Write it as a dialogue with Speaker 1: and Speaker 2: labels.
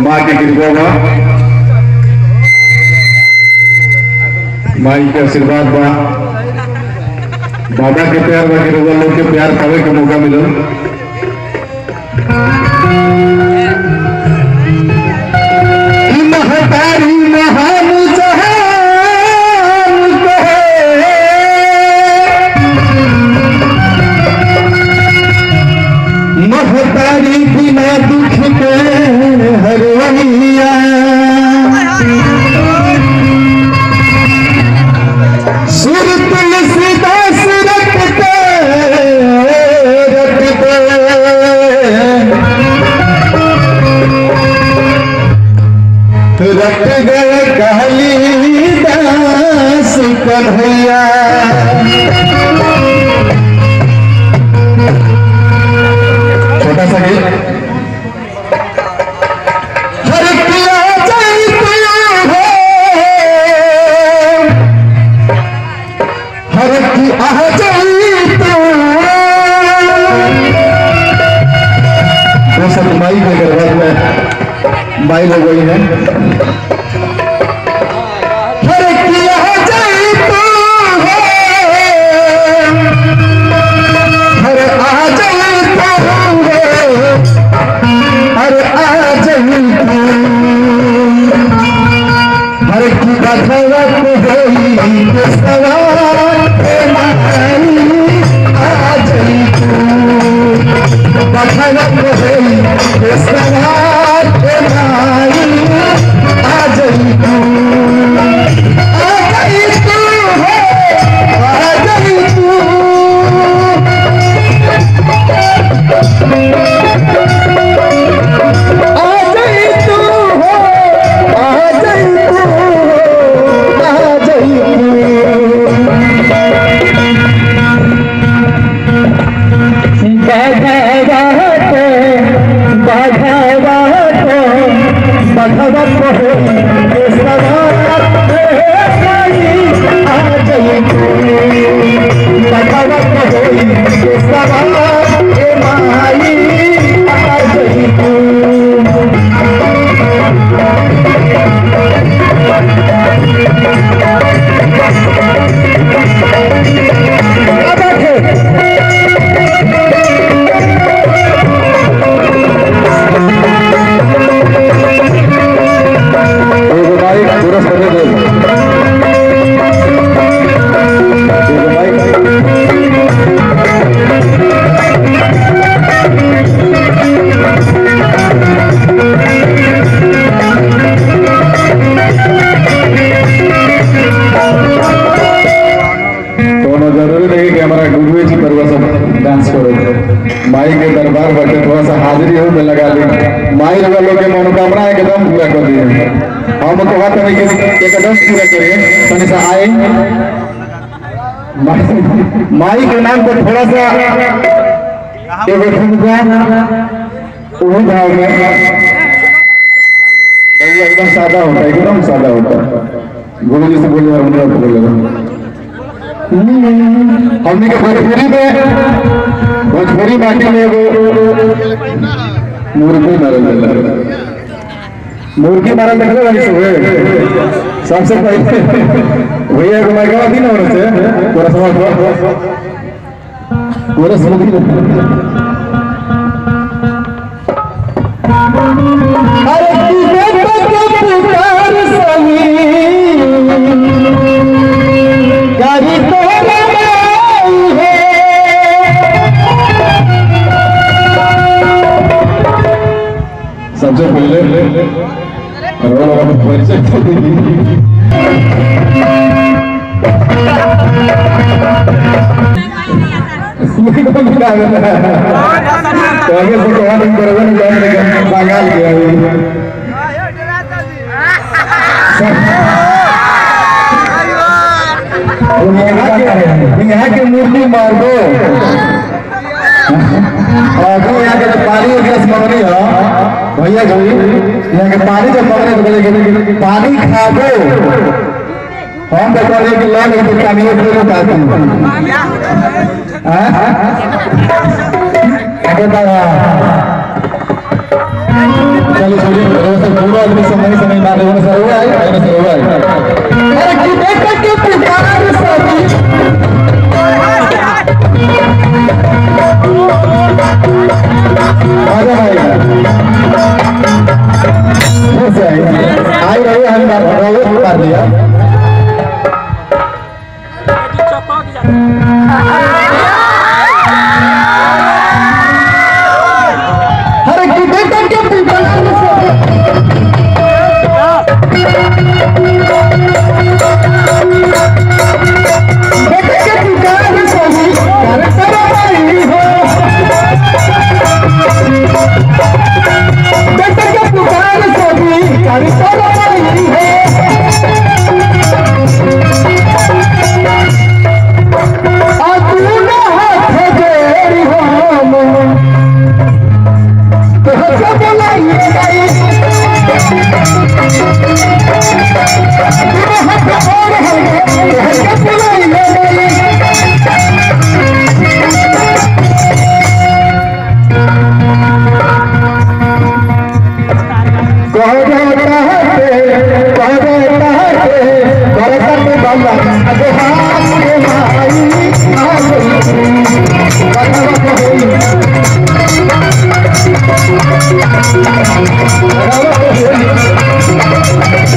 Speaker 1: माँ की कृपा बा, माई के आशीर्वाद बा, बाबा के प्यार बा, लोग के प्यार पावे के मौका मिलो। महतारी महान जहान कहे, महतारी बिना दुख के हरवैया, सुर तुलसीदास रटते रटते रट गए कालिदास कन्हैया। छोटा सा गीत माई के गरबा में माई लग गई है। माई के दरबार बैठे थोड़ा सा हाजिरी हो में लगा ली। माई वालों के मनोकामना एकदम पूरा कर दिए। हम तो बात करेंगे एकदम पूरा करिए। तनि सा आए माई के नाम पर थोड़ा सा भाव में एकदम सादा होता है, एकदम सादा होता है। गुरु जी से बोले हमने के भोजपुरी माटी में वो मुर्गी मारल देखले वाली सुबह सबसे पहले भैया को माइका दी ना से पूरा समाज पूरा समझ अरे तू बेटा को पुकार सही गाड़ी तो सबसे पहले परिचय ये तो क्या है तो आगे से कौन इन पर वन जान लेकिन बंगाल के यहाँ के मूर्ति मार दो और जो यहाँ के पानी गिलास मंगनी है भैया जी यहाँ के पानी जब मंगने तो बोले पानी खा दो हम तो कह रहे कि लोग इनको कामियों से लोग आते चलो छोड़िए पूरा आदमी समय मार रहे सर हुआ है अरे कि देख के पुकार सभी आजा भाई आई रही हम मार दिया हर की बेटा के पुकार
Speaker 2: Bravo,